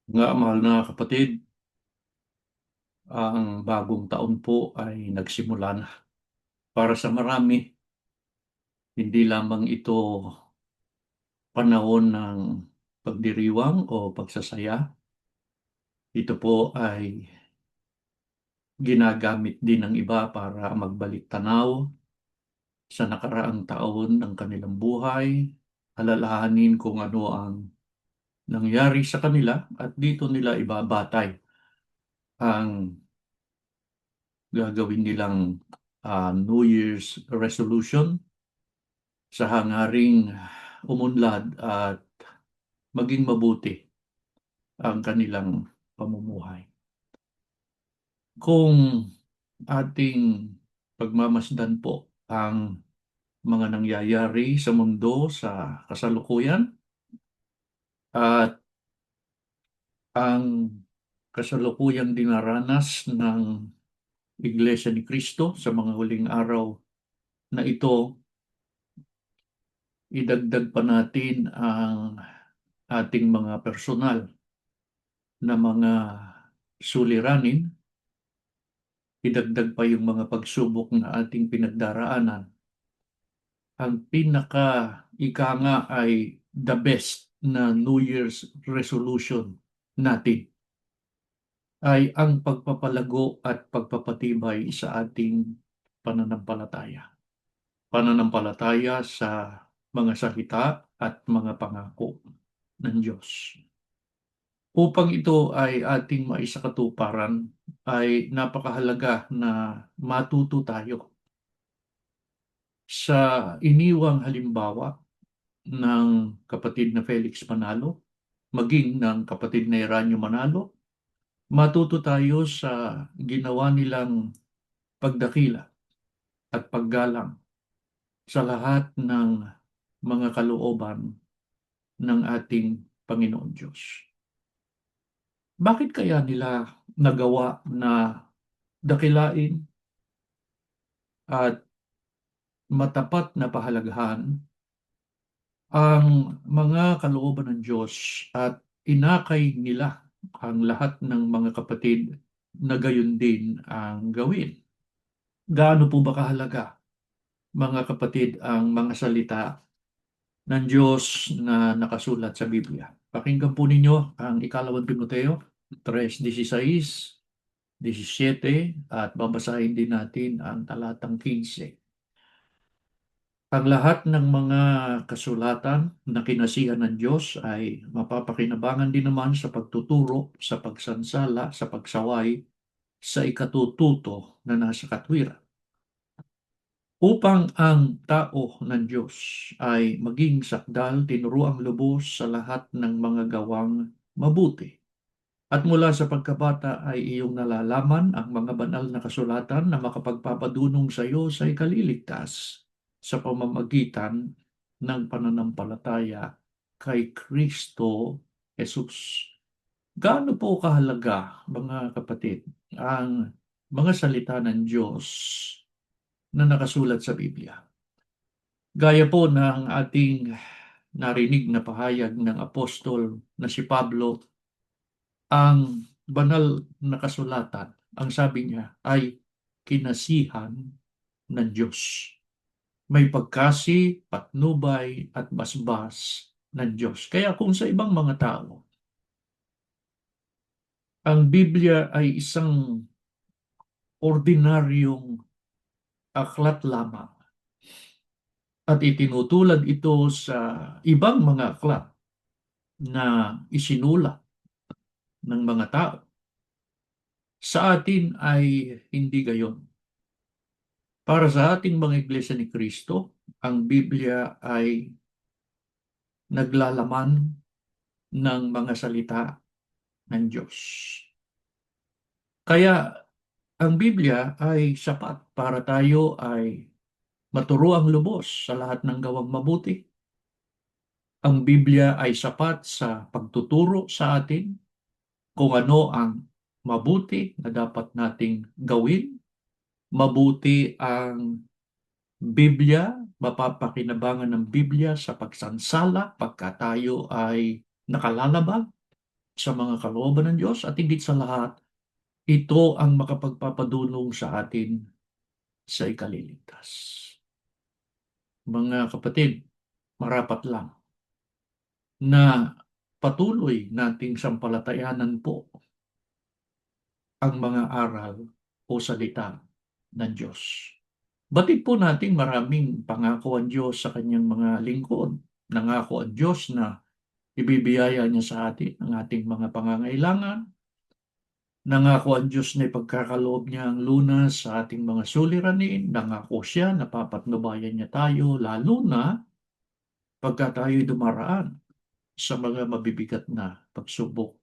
Nga, mahal na kapatid, ang bagong taon po ay nagsimula na. Para sa marami, hindi lamang ito panahon ng pagdiriwang o pagsasaya. Ito po ay ginagamit din ng iba para magbalik tanaw sa nakaraang taon ng kanilang buhay, alalahanin kung ano ang nangyari sa kanila at dito nila ibabatay ang gagawin nilang New Year's resolution sa hangaring umunlad at maging mabuti ang kanilang pamumuhay. Kung ating pagmamasdan po ang mga nangyayari sa mundo sa kasalukuyan at ang kasalukuyang dinaranas ng Iglesia ni Cristo sa mga huling araw na ito, idagdag pa natin ang ating mga personal na mga suliranin, idagdag pa yung mga pagsubok na ating pinagdaraanan. Ang pinaka ika nga ay the best na New Year's resolution natin ay ang pagpapalago at pagpapatibay sa ating pananampalataya. Pananampalataya sa mga salita at mga pangako ng Diyos. Upang ito ay ating maisakatuparan, ay napakahalaga na matuto tayo sa iniwang halimbawa ng kapatid na Felix Manalo, maging ng kapatid na Eranio Manalo. Matuto tayo sa ginawa nilang pagdakila at paggalang sa lahat ng mga kalooban ng ating Panginoon Diyos. Bakit kaya nila nagawa na dakilain at matapat na pahalagahan ang mga kalooban ng Diyos at inakay nila ang lahat ng mga kapatid na gayon din ang gawin? Gaano po ba kahalaga, mga kapatid, ang mga salita ng Diyos na nakasulat sa Biblia? Pakinggan po ninyo ang ikalawang Timoteo 3:16, 17 at babasahin din natin ang talatang 15. Ang lahat ng mga kasulatan na kinasihan ng Diyos ay mapapakinabangan din naman sa pagtuturo, sa pagsansala, sa pagsaway, sa ikatututo na nasa katwiran, upang ang tao ng Diyos ay maging sakdal, tinuruang lubos sa lahat ng mga gawang mabuti. At mula sa pagkabata ay iyong nalalaman ang mga banal na kasulatan na makapagpapadunong sa iyo sa ikaliligtas sa pamamagitan ng pananampalataya kay Kristo Jesus. Gaano po kahalaga, mga kapatid, ang mga salita ng Diyos na nakasulat sa Biblia? Gaya po ng ating narinig na pahayag ng apostol na si Pablo, ang banal na kasulatan, ang sabi niya ay kinasihan ng Diyos. May pagkasi, patnubay at basbas ng Diyos. Kaya kung sa ibang mga tao, ang Biblia ay isang ordinaryong aklat lamang at itinutulad ito sa ibang mga aklat na isinulat ng mga tao, sa atin ay hindi gayon. Para sa ating mga iglesia ni Kristo, ang Biblia ay naglalaman ng mga salita ng Diyos. Kaya ang Biblia ay sapat para tayo ay maturuang lubos sa lahat ng gawang mabuti. Ang Biblia ay sapat sa pagtuturo sa atin kung ano ang mabuti na dapat nating gawin. Mabuti ang Biblia, mapapakinabangan ng Biblia sa pagsansala pagka tayo ay nakalalabag. sa mga kalooban ng Diyos at higit sa lahat, ito ang makapagpapadulong sa atin sa ikaliligtas. Mga kapatid, marapat lang na patuloy nating sampalatayanan po ang mga aral o salita ng Diyos. Batid po natin maraming pangako ang Diyos sa kanyang mga lingkod. Nangako ang Diyos na ibibiyaya niya sa atin ang ating mga pangangailangan. Nangako ang Diyos na ipagkakaloob niya ang lunas sa ating mga suliranin. Nangako siya na papatnubayan niya tayo, lalo na pagka tayo'y dumaraan sa mga mabibigat na pagsubok.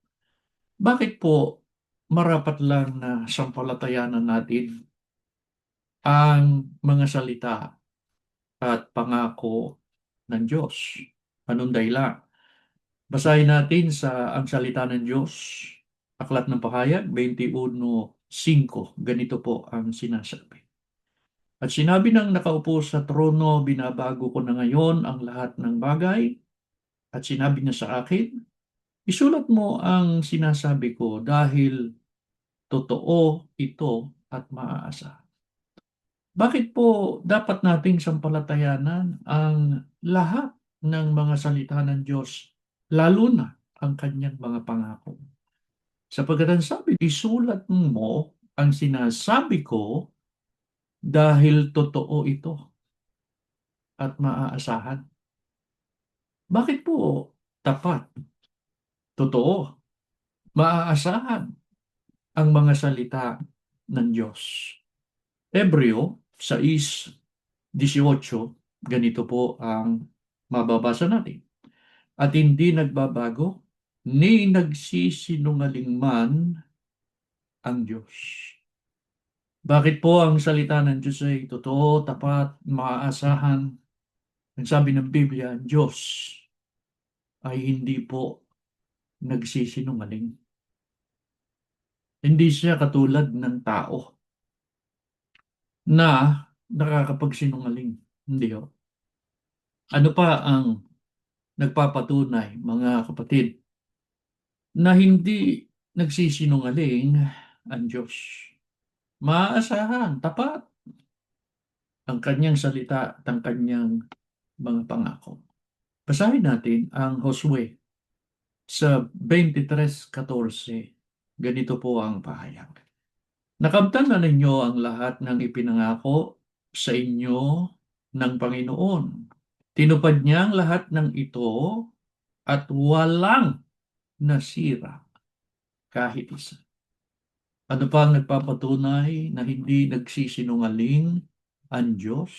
Bakit po marapat lang na sampalatayanan natin ang mga salita at pangako ng Diyos? Anong dahilan? Basahin natin sa ang salita ng Diyos, Aklat ng Pahayag 21:5. Ganito po ang sinasabi. At sinabi ng nakaupo sa trono, binabago ko na ngayon ang lahat ng bagay. At sinabi niya sa akin, isulat mo ang sinasabi ko dahil totoo ito at maaasa. Bakit po dapat nating sampalatayanan ang lahat ng mga salita ng Diyos, lalo na ang kanyang mga pangako? Sapagkat ang sabi, isulat mo ang sinasabi ko dahil totoo ito at maaasahan. Bakit po tapat, totoo, maaasahan ang mga salita ng Diyos? Hebreo 6:18, ganito po ang mababasa natin. At hindi nagbabago, ni nagsisinungaling man ang Diyos. Bakit po ang salita ng Diyos ay totoo, tapat, maaasahan? Ang sabi ng Biblia, ang Diyos ay hindi po nagsisinungaling. Hindi siya katulad ng tao na nakakapagsinungaling. Hindi ho. Ano pa ang nagpapatunay, mga kapatid, na hindi nagsisinungaling ang Diyos? Maaasahan, tapat ang kanyang salita at ang kanyang mga pangako. Basahin natin ang Josue sa 23:14. Ganito po ang pahayag. Nakamtan na ninyo ang lahat ng ipinangako sa inyo ng Panginoon. Tinupad niya ang lahat ng ito at walang nasira kahit isa. Ano pa ang nagpapatunay na hindi nagsisinungaling ang Diyos?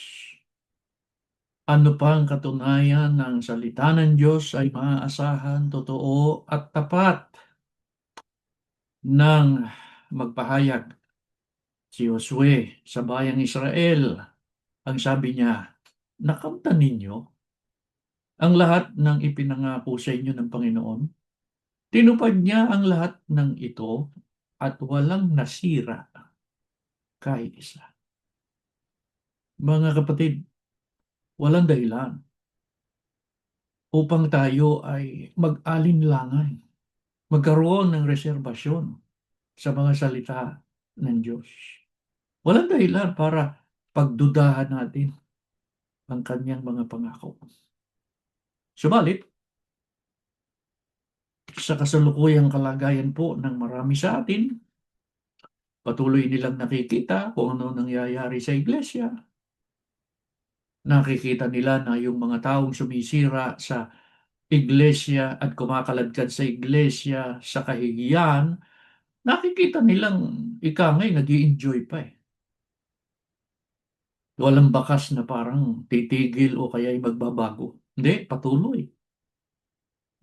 Ano pa ang katunayan ng salita ng Diyos ay maaasahan, totoo at tapat? Nang magpahayag si Josue sa bayang Israel, ang sabi niya, nakamtan ninyo ang lahat ng ipinangako sa inyo ng Panginoon. Tinupad niya ang lahat ng ito at walang nasira kahit isa. Mga kapatid, walang dahilan upang tayo ay mag-alinlangan, magkaroon ng reserbasyon sa mga salita ng Diyos. Walang dahilan para pagdudahan natin ang kanyang mga pangako. Subalit, sa kasalukuyang kalagayan po ng marami sa atin, patuloy nilang nakikita kung ano nangyayari sa iglesia. Nakikita nila na yung mga taong sumisira sa iglesia at kumakaladkad sa iglesia sa kahihiyan, nakikita nilang ika ngay nag-i-enjoy pa eh. Walang bakas na parang titigil o kaya'y magbabago. Hindi, patuloy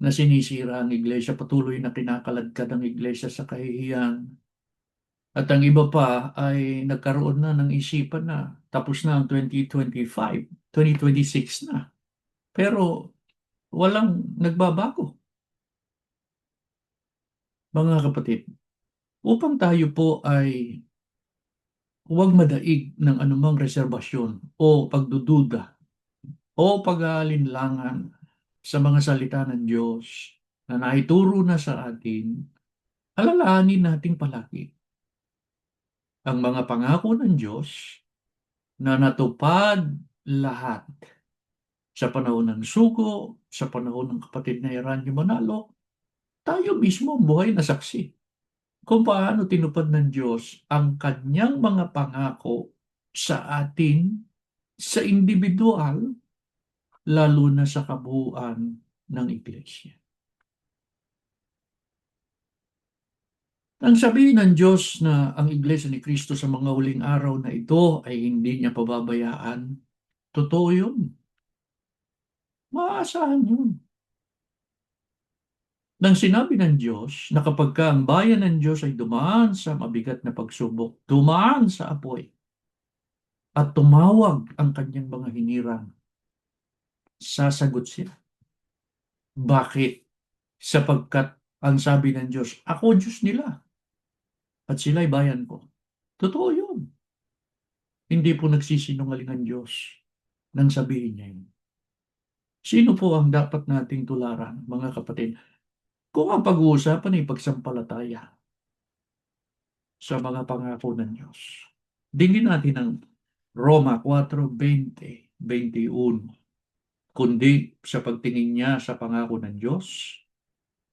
na sinisira ang iglesia, patuloy na kinakaladkad ang iglesia sa kahihiyan. At ang iba pa ay nagkaroon na ng isipan na tapos na ang 2025, 2026 na. Pero walang nagbabago. Mga kapatid, upang tayo po ay huwag madaig ng anumang reserbasyon o pagdududa o pag-aalinlangan sa mga salita ng Diyos, na naituro na sa atin, alalahanin nating palagi ang mga pangako ng Diyos na natupad lahat sa panahon ng sugo, sa panahon ng kapatid na Eranio Manalo. Tayo mismo ang buhay na saksi kung paano tinupad ng Diyos ang kanyang mga pangako sa atin, sa individual, lalo na sa kabuuan ng Iglesia. Ang sabihin ng Diyos na ang Iglesia ni Kristo sa mga huling araw na ito ay hindi niya pababayaan, totoo yun. Maaasahan yun. Nang sinabi ng Diyos na kapag ka ang bayan ng Diyos ay dumaan sa mabigat na pagsubok, dumaan sa apoy, at tumawag ang kanyang mga hinirang, sasagot siya. Bakit? Sapagkat ang sabi ng Diyos, ako Diyos nila at sila'y bayan ko. Totoo yun. Hindi po nagsisinungaling ang Diyos nang sabihin niya yun. Sino po ang dapat nating tularan, mga kapatid? Kung ang pag-uusapan ay pagsampalataya sa mga pangako ng Diyos. Dingin natin ang Roma 4:20-21. Kundi sa pagtingin niya sa pangako ng Diyos,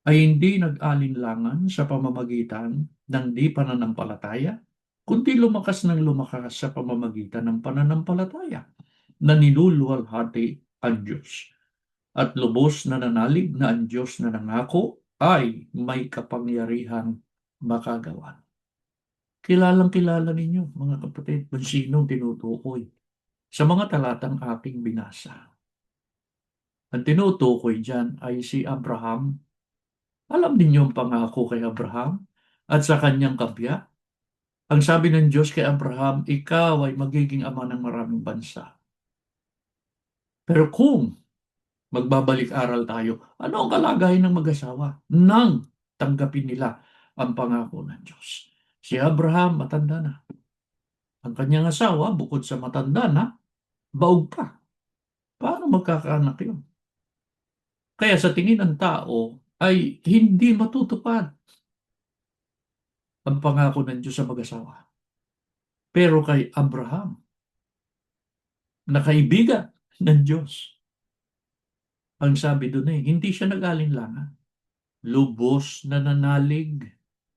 ay hindi nag-alinlangan sa pamamagitan ng di pananampalataya, kundi lumakas ng lumakas sa pamamagitan ng pananampalataya na niluluwalhati ang Diyos. At lubos na nanalig na ang Diyos na nangako ay may kapangyarihang makagawa. Kilalang kilala ninyo, mga kapatid, kung sinong tinutukoy sa mga talatang aking binasa. Ang tinutukoy dyan ay si Abraham. Alam ninyo ang pangako kay Abraham at sa kanyang kabiyak. Ang sabi ng Diyos kay Abraham, ikaw ay magiging ama ng maraming bansa. Pero kung magbabalik-aral tayo, ano ang kalagayan ng mag-asawa nang tanggapin nila ang pangako ng Diyos? Si Abraham, matanda na. Ang kanyang asawa, bukod sa matanda na, baog pa. Paano magkakaanak yun? Kaya sa tingin ng tao, ay hindi matutupad ang pangako ng Diyos sa mag-asawa. Pero kay Abraham, na kaibigan ng Diyos, ang sabi doon hindi siya nag-alinlangan. Lubos na nanalig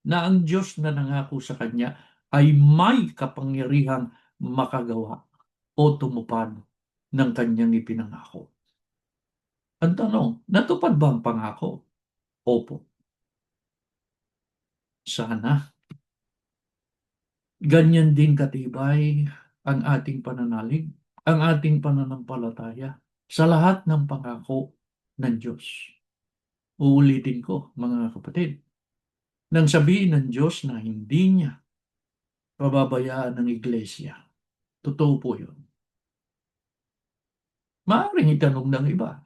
na ang Diyos na nangako sa kanya ay may kapangyarihang makagawa o tumupad ng kanyang ipinangako. Ang tanong, natupad ba ang pangako? Opo. Sana. Ganyan din katibay ang ating pananalig, ang ating pananampalataya sa lahat ng pangako ng Diyos. Uulitin ko, mga kapatid, nang sabihin ng Diyos na hindi niya pababayaan ng iglesia. Totoo po yun. Maaaring itanong ng iba,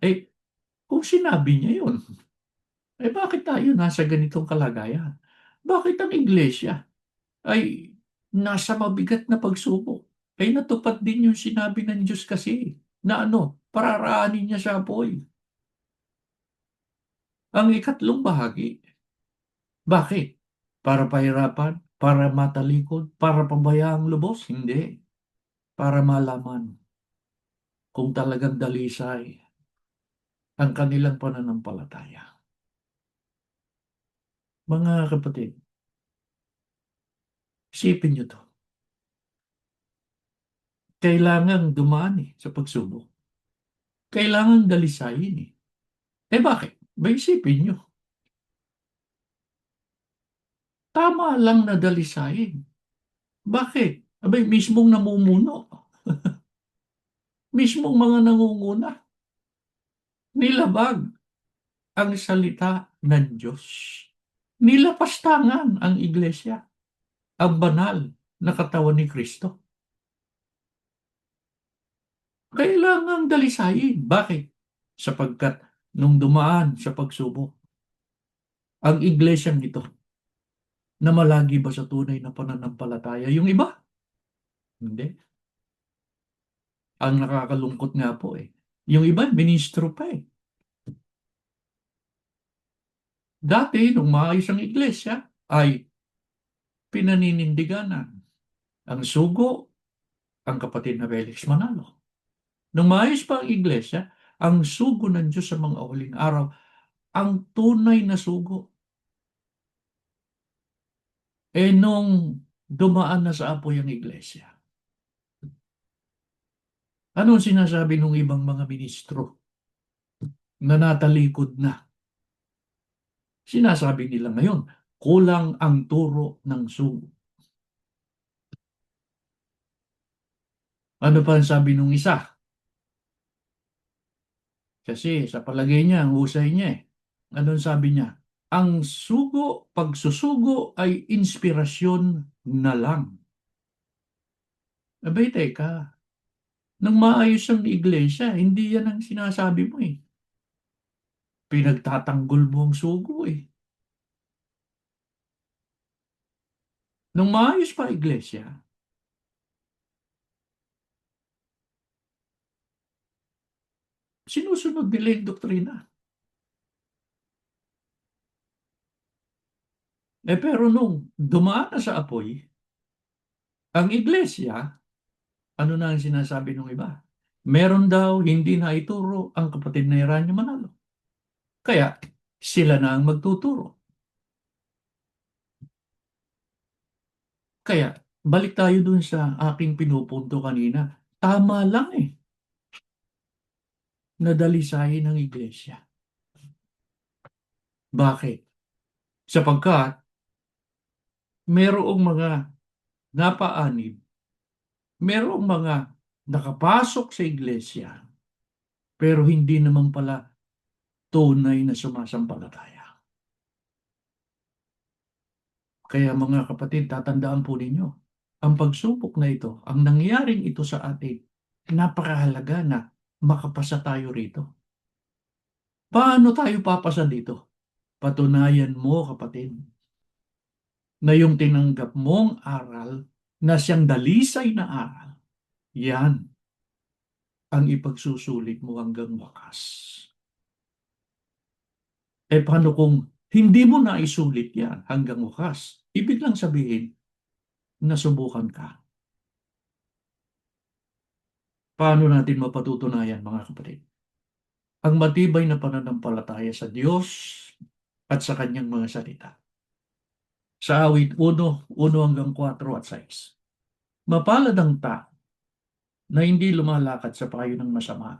kung sinabi niya yun, bakit tayo nasa ganitong kalagayan? Bakit ang iglesia ay nasa mabigat na pagsubok? Natupad din yung sinabi ng Diyos kasi na pararaanin niya sa apoy. Ang ikatlong bahagi, bakit? Para pahirapan? Para matalikod? Para pabayaang lubos? Hindi. Para malaman kung talagang dalisay ang kanilang pananampalataya. Mga kapatid, isipin niyo to. Kailangan dumaan sa pagsubok. Kailangan dalisayin bakit? Isipin niyo. Tama lang na dalisayin. Bakit? Mismong namumuno. Mismong mga nangunguna. Nilabag ang salita ng Diyos. Nilapastangan ang iglesia, ang banal na katawan ni Kristo. Kailangang dalisayin. Bakit? Sapagkat nung dumaan sa pagsubok, ang iglesyang ito, na malagi ba sa tunay na pananampalataya? Yung iba, hindi. Ang nakakalungkot nga po yung iba, ministro pa Dati, nung maayos ang iglesia, ay pinaninindiganan ang sugo, ang kapatid na Felix Manalo. Nung maayos pa ang iglesia, ang sugo ng Diyos sa mga huling araw, ang tunay na sugo. Nung dumaan na sa apoy ang iglesia, anong sinasabi ng ibang mga ministro na natalikod na? Sinasabi nila ngayon, kulang ang turo ng sugo. Ano pa ang sabi nung isa? Kasi sa palagay niya, ang husay niya eh. Anong sabi niya? Ang sugo, pagsusugo ay inspirasyon na lang. Abay, teka. Nang maayos ang iglesia, hindi yan ang sinasabi mo eh. Pinagtatanggol mo ang sugo eh. Nung maayos pa ang iglesia, sinusunod nila yung doktrina. Pero nung dumaan na sa apoy, ang iglesia, ano na ang sinasabi ng iba? Meron daw hindi na ituro ang kapatid na Eranio Manalo. Kaya sila na ang magtuturo. Kaya balik tayo dun sa aking pinupunto kanina. Tama lang eh, nadalisayin ng iglesia. Bakit? Sapagkat merong mga napaanib, merong mga nakapasok sa iglesia, pero hindi naman pala tunay na sumasampalataya. Kaya mga kapatid, tatandaan po ninyo, ang pagsubok na ito, ang nangyaring ito sa atin, napakahalaga na makapasa tayo rito. Paano tayo papasa dito? Patunayan mo, kapatid, na yung tinanggap mong aral na siyang dalisay na aral, yan ang ipagsusulit mo hanggang wakas. Paano kung hindi mo na isulit yan hanggang wakas? Ibig lang sabihin, nasubukan ka. Paano natin mapatutunayan, mga kapatid? Ang matibay na pananampalataya sa Diyos at sa kanyang mga salita. Sa awit 1 hanggang 4 at 6. Mapalad ang tao na hindi lumalakad sa payo ng masama,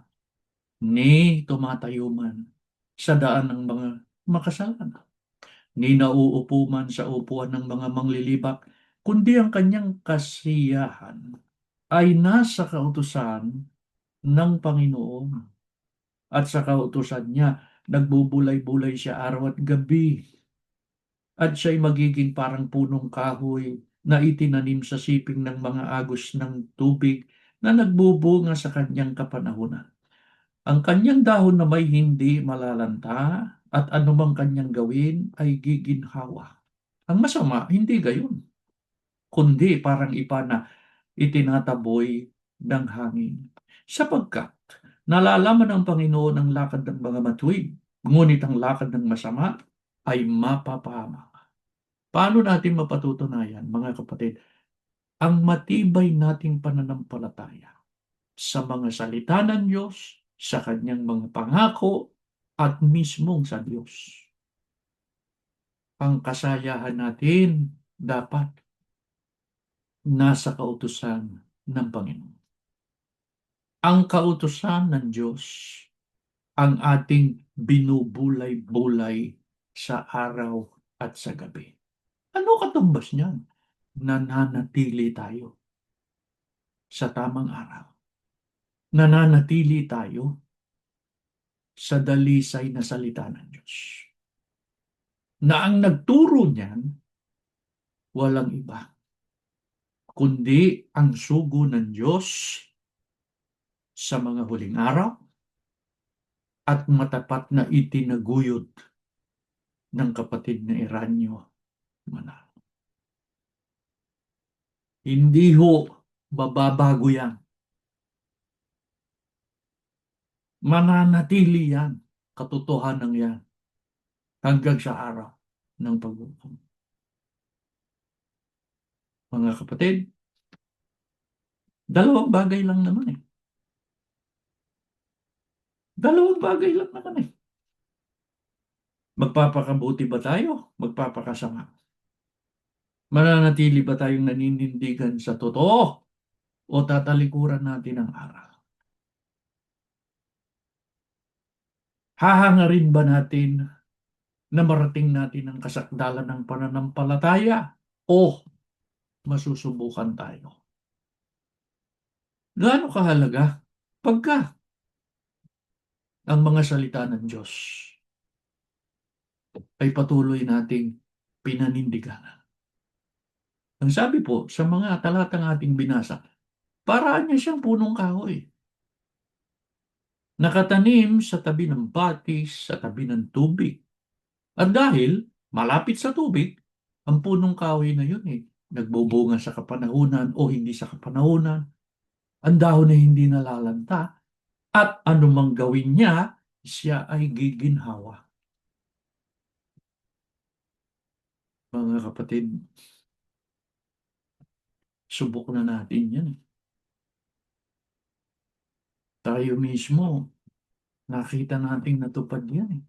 ni tumatayo man sa daan ng mga makasalanan, ni nauupo man sa upuan ng mga manglilibak, kundi ang kanyang kasiyahan ay nasa kautusan ng Panginoon. At sa kautusan niya, nagbubulay-bulay siya araw at gabi. At siya'y magiging parang punong kahoy na itinanim sa siping ng mga agos ng tubig na nagbubunga sa kanyang kapanahunan. Ang kanyang dahon na may hindi malalanta at anumang kanyang gawin ay giginhawa. Ang masama, hindi gayon, kundi parang ipa na itinataboy ng hangin. Sapagkat nalalaman ng Panginoon ang lakad ng mga matuwid, ngunit ang lakad ng masama ay mapapahamak. Paano natin mapatutunayan, mga kapatid, ang matibay nating pananampalataya sa mga salita ng Diyos, sa kanyang mga pangako, at mismong sa Diyos? Ang kasayahan natin dapat nasa kautusan ng Panginoon. Ang kautusan ng Diyos ang ating binubulay-bulay sa araw at sa gabi. Ano katumbas niyan? Nananatili tayo sa tamang araw. Nananatili tayo sa dalisay na salita ng Diyos. Na ang nagturo niyan, walang iba, kundi ang sugo ng Diyos sa mga huling araw at matapat na itinaguyod ng kapatid na Eranio Manalo. Hindi ho bababago yan. Mananatili yan. Katotohanan yan. hanggang sa araw ng paghukom. Mga kapatid, dalawang bagay lang naman eh. Dalawang bagay lang naman eh. Magpapakabuti ba tayo? Magpapakasama? Mananatili ba tayong naninindigan sa totoo o tatalikuran natin ang aral? Hahangarin ba natin na marating natin ang kasakdalan ng pananampalataya o masusubukan tayo? Gaano kahalaga pagka ang mga salita ng Diyos ay patuloy nating pinanindiganan? Ang sabi po sa mga talatang ating binasa, paraan niya siyang punong kahoy. Nakatanim sa tabi ng batis, sa tabi ng tubig. At dahil malapit sa tubig, ang punong kahoy na yun nagbubunga sa kapanahunan o hindi sa kapanahunan, ang dahon ay hindi nalalanta, at anumang gawin niya, siya ay giginhawa. Mga kapatid, subok na natin yan. Tayo mismo, nakita nating natupad yan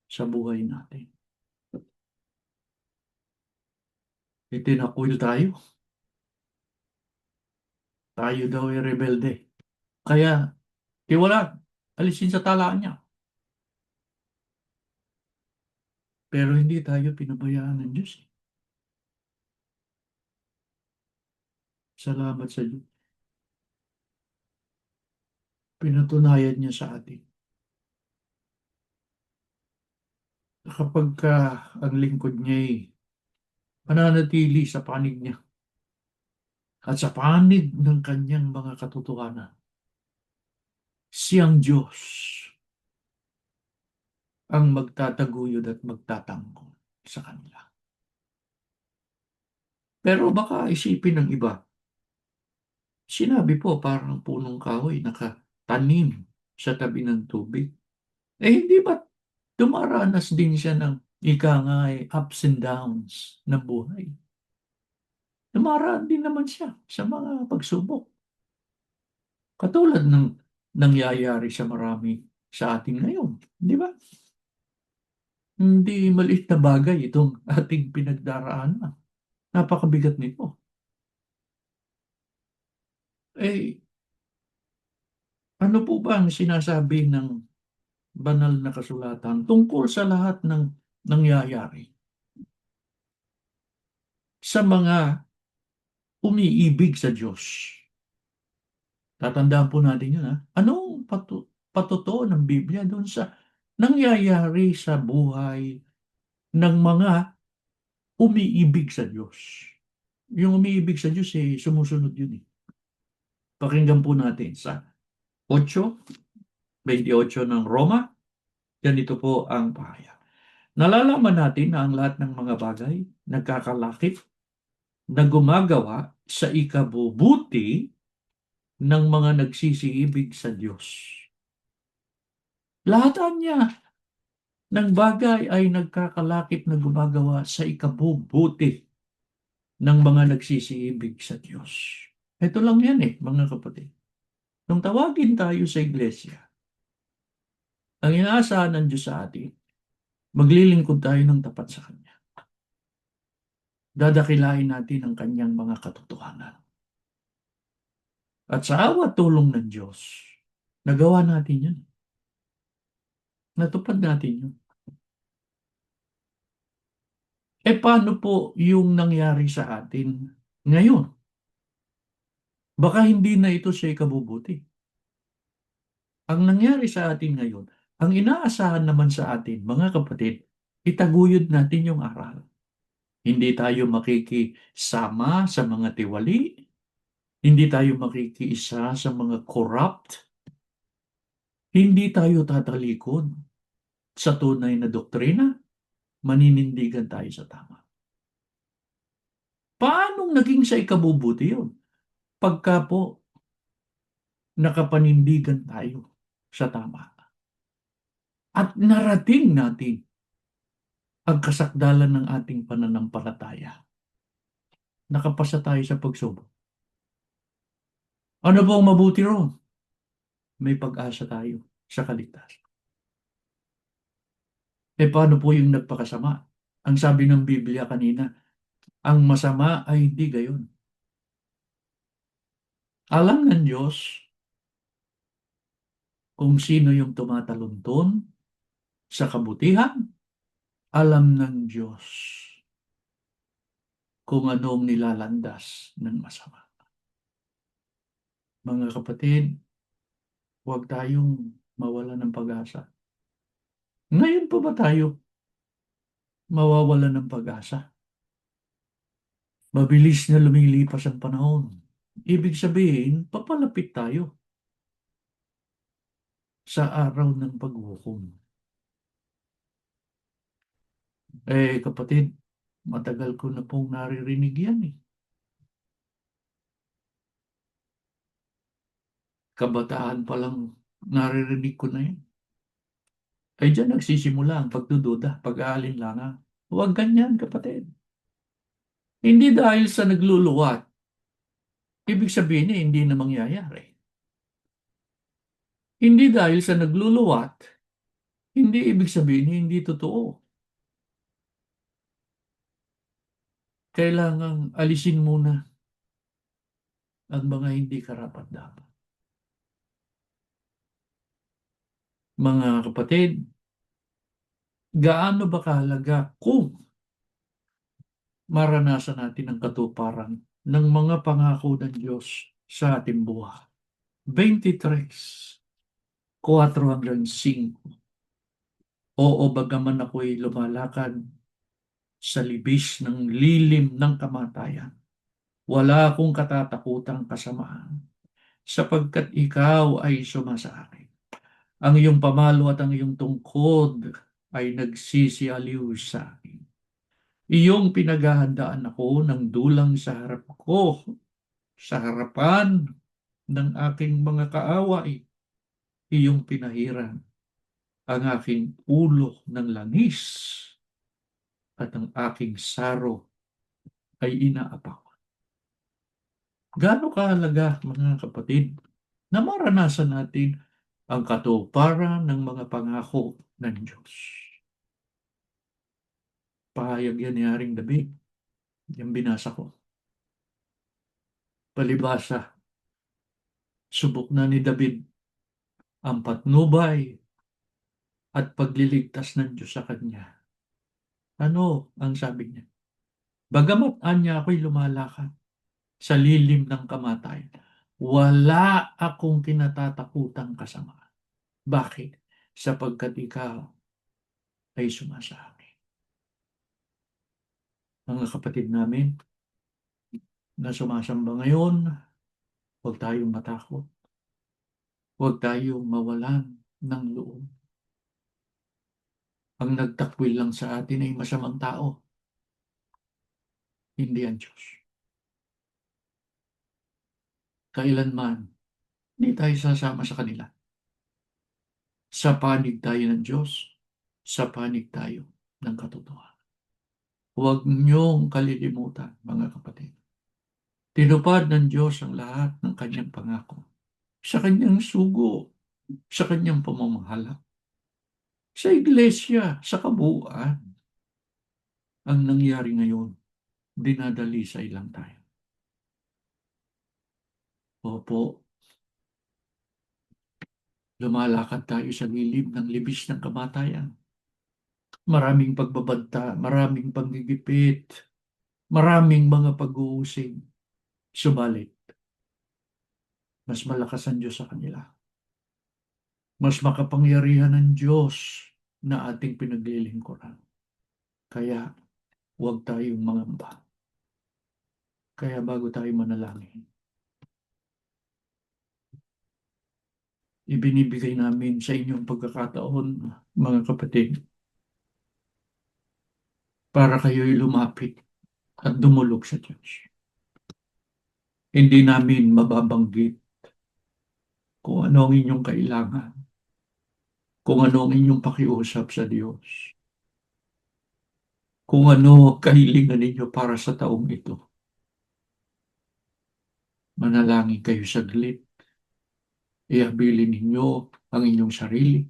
sa buhay natin. Itinakwil tayo. Tayo daw ay rebelde. Kaya, tiwala, alisin sa talaan niya. Pero hindi tayo pinabayaan ng Diyos. Salamat sa Diyos. Pinatunayan niya sa atin. Kapag ang lingkod niya ay mananatili sa panig niya at sa panig ng kanyang mga katotohanan, siyang Diyos ang magtataguyod at magtatanggol sa kanila. Pero baka isipin ng iba, sinabi po parang punong kahoy nakatanim sa tabi ng tubig. Hindi ba dumaranas din siya ng ika nga ups and downs ng buhay? Dumaraan din naman siya sa mga pagsubok. Katulad ng nangyayari sa marami sa atin ngayon. Di ba? Hindi maliit na bagay itong ating pinagdaraanan. Napakabigat nito. Eh, ano po ba ang sinasabi ng banal na kasulatan tungkol sa lahat ng nangyayari sa mga umiibig sa Diyos? Tatandaan po natin yun, ha? Anong patotoo ng Biblia doon sa nangyayari sa buhay ng mga umiibig sa Diyos? Yung umiibig sa Diyos, sumusunod yun eh. Pakinggan po natin sa 8:28 ng Roma. Ganito po ang pahayag. Nalalaman natin na ang lahat ng mga bagay nagkakalakip na gumagawa sa ikabubuti ng mga nagsisiibig sa Diyos. Lahat niya ng bagay ay nagkakalakip na gumagawa sa ikabubuti ng mga nagsisiibig sa Diyos. Ito lang yan mga kapatid. Nung tawagin tayo sa iglesia, ang inaasahan ng Diyos sa atin, maglilingkod tayo ng tapat sa Kanya. Dadakilain natin ang Kanyang mga katotohanan. At sa awa tulong ng Diyos, nagawa natin yan. Natupad natin yun. Paano po yung nangyari sa atin ngayon? Baka hindi na ito siya ikabubuti. Ang nangyari sa atin ngayon, ang inaasahan naman sa atin, mga kapatid, itaguyod natin yung aral. Hindi tayo makikisama sa mga tiwali, hindi tayo makikiisa sa mga corrupt, hindi tayo tatalikod sa tunay na doktrina, maninindigan tayo sa tama. Paanong naging sa ikabubuti yun? Pagka po nakapanindigan tayo sa tama. At narating natin ang kasakdalan ng ating pananampalataya. Nakapasa tayo sa pagsubok. Ano po ang mabuti ron? May pag-asa tayo sa kaligtasan. Paano po yung nagpakasama? Ang sabi ng Biblia kanina, ang masama ay hindi gayon. Alam ng Diyos kung sino yung tumatalunton sa kabutihan. Alam ng Diyos kung anong nilalandas ng masama. Mga kapatid, huwag tayong mawala ng pag-asa. Ngayon pa ba tayo mawawala ng pag-asa? Mabilis na lumilipas ang panahon. Ibig sabihin, papalapit tayo sa araw ng paghukom. Kapatid, matagal ko na pong naririnig yan eh. Kabataan pa lang naririnig ko na yan. Diyan nagsisimula ang pagdududa, pag-aalinlangan. Huwag ganyan, kapatid. Hindi dahil sa nagluluwat, ibig sabihin hindi na mangyayari. Hindi dahil sa nagluluwat, hindi ibig sabihin hindi totoo. Kailangang alisin muna ang mga hindi karapat-dapat. Mga kapatid, gaano ba kahalaga kung maranasan natin ang katuparan ng mga pangako ng Diyos sa ating buhay? 23:4-5. Oo, bagaman ako'y lumalakad sa libis ng lilim ng kamatayan, wala akong katatakutang kasamaan, sapagkat ikaw ay sumasa akin. Ang iyong pamalo at ang iyong tungkod ay nagsisialiw sa akin. Iyong pinaghahandaan ako ng dulang sa harap ko, sa harapan ng aking mga kaaway. Iyong pinahiran ang aking ulo ng langis at ang aking saro ay inaapak. Gaano kahalaga, mga kapatid, na maranasan natin ang katuparan ng mga pangako ng Diyos. Pahayag yan ni Haring David. Yung binasa ko. Palibasa, subok na ni David ang patnubay at pagliligtas ng Diyos sa kanya. Ano ang sabi niya? Bagamat anya ako'y lumalakad sa lilim ng kamatayan, wala akong kinatatakutang kasama. Bakit? Sapagkat ikaw ay sumasa akin. Mga kapatid namin na sumasamba ngayon, huwag tayong matakot. Huwag tayong mawalan ng loob. Ang nagtakwil lang sa atin ay masamang tao, hindi ang Diyos. Kailanman, hindi tayo sasama sa kanila. Sa panig tayo ng Diyos, sa panig tayo ng katotohanan. Huwag niyong kalilimutan, mga kapatid. Tinupad ng Diyos ang lahat ng kanyang pangako. Sa kanyang sugo, sa kanyang pamamahala. Sa iglesia, sa kabuuan. Ang nangyari ngayon, dinadalisay lang tayo. Opo, lumalakad tayo sa lilim ng libis ng kamatayan. Maraming pagbabanta, maraming panggigipit, maraming mga pag-uusig. Subalit, mas malakas ang Diyos sa kanila. Mas makapangyarihan ang Diyos na ating pinaglilingkuran. Kaya, huwag tayong mangamba. Kaya bago tayo manalangin, ibinibigay namin sa inyong pagkakataon, mga kapatid, para kayo'y lumapit at dumulog sa Diyos. Hindi namin mababanggit kung ano ang inyong kailangan, kung ano ang inyong pakiusap sa Diyos. kung ano kahilingan ninyo para sa taong ito. Manalangin kayo saglit. Ihabilin ninyo ang inyong sarili,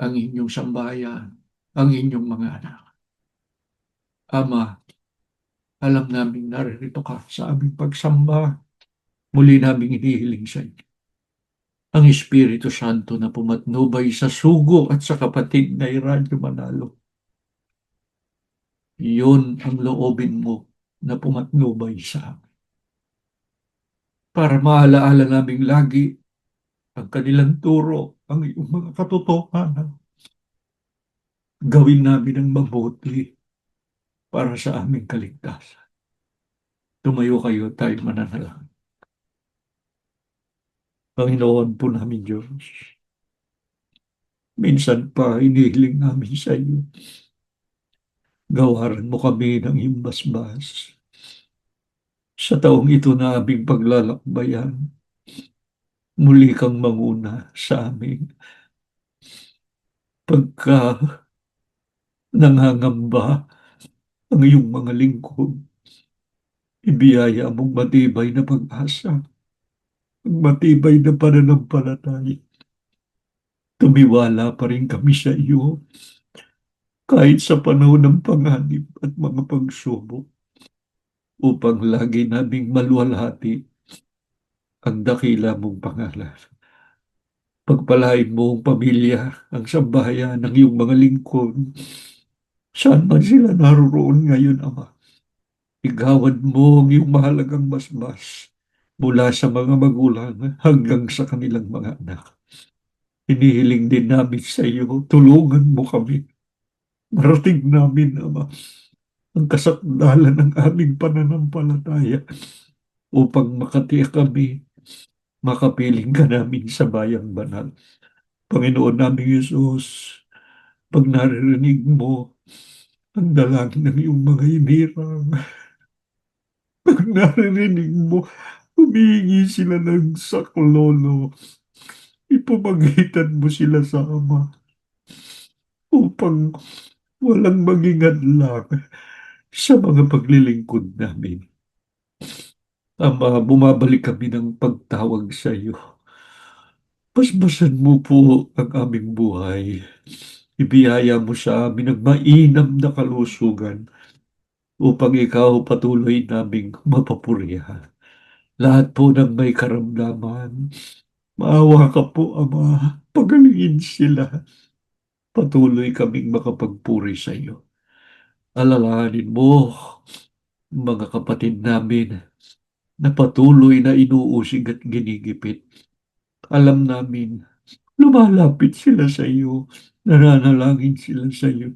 ang inyong sambahayan, ang inyong mga anak. Ama, alam naming naririto ka sa aming pagsamba. Muli naming inihiling sa inyo ang Espiritu Santo na pumatnubay sa sugo at sa kapatid na Radyo Manalo. Iyon ang loobin mo na pumatnubay sa amin. Para maalaala naming lagi ang kanilang turo, ang iyong mga katotohanan. Gawin namin ang mabuti para sa aming kaligtasan. Tumayo kayo, tayo mananalangin. Panginoon po namin Diyos, minsan pa inihiling namin sa iyo, gawaran mo kami ng imbasbas sa taong ito na aming paglalakbayan. Muli kang manguna sa amin pagka nangangamba ang iyong mga lingkod. Ibiyaya mong matibay na pag-asa, ang matibay na pananampalataya. Tumiwala pa rin kami sa iyo kahit sa panahon ng panganib at mga pagsubok upang lagi naming maluwalhati ang dakila mong pangalan. Pagpalain mo ang pamilya, ang sambahayan ng iyong mga lingkod. Saan man sila naroon ngayon, Ama? Igawad mo ang iyong mahalagang basbas mula sa mga magulang hanggang sa kanilang mga anak. Inihiling din namin sa iyo, tulungan mo kami. Marating namin, Ama, ang kasakdalan ng aming pananampalataya upang makatiyak kami, makapiling ka namin sa bayang banal. Panginoon naming Yesus, pag naririnig mo ang dalangin ng iyong mga hinirang, pag naririnig mo, humihingi sila ng saklolo, ipamagitan mo sila sa Ama upang walang maging hadlang sa mga paglilingkod namin. Ama, bumabalik kami ng pagtawag sa iyo. Basbasan mo po ang aming buhay. Ibiyaya mo sa amin ang mainam na kalusugan upang ikaw patuloy naming mapapurihan. Lahat po ng may karamdaman, maawa ka po, Ama, pagalingin sila. Patuloy kaming makapagpuri sa iyo. Alalahanin mo mga kapatid namin na patuloy na inuusig at ginigipit. Alam namin, lumalapit sila sa iyo, nananalangin sila sa iyo.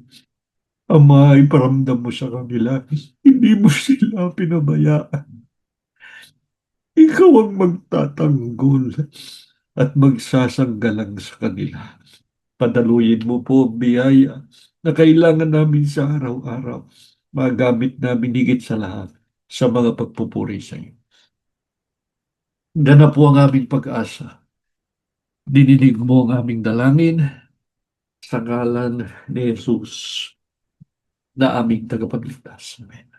Ama, iparamdam mo sa kanila, hindi mo sila pinabayaan. Ikaw ang magtatanggol at magsasanggalang sa kanila. Padaluyin mo po ang biyaya na kailangan namin sa araw-araw. Magamit namin higit sa lahat sa mga pagpupuri sa iyo. Ganap po ang aming pag-asa. Dinidig mo ang aming dalangin sa ngalan ni Jesus na aming tagapagligtas. Amen.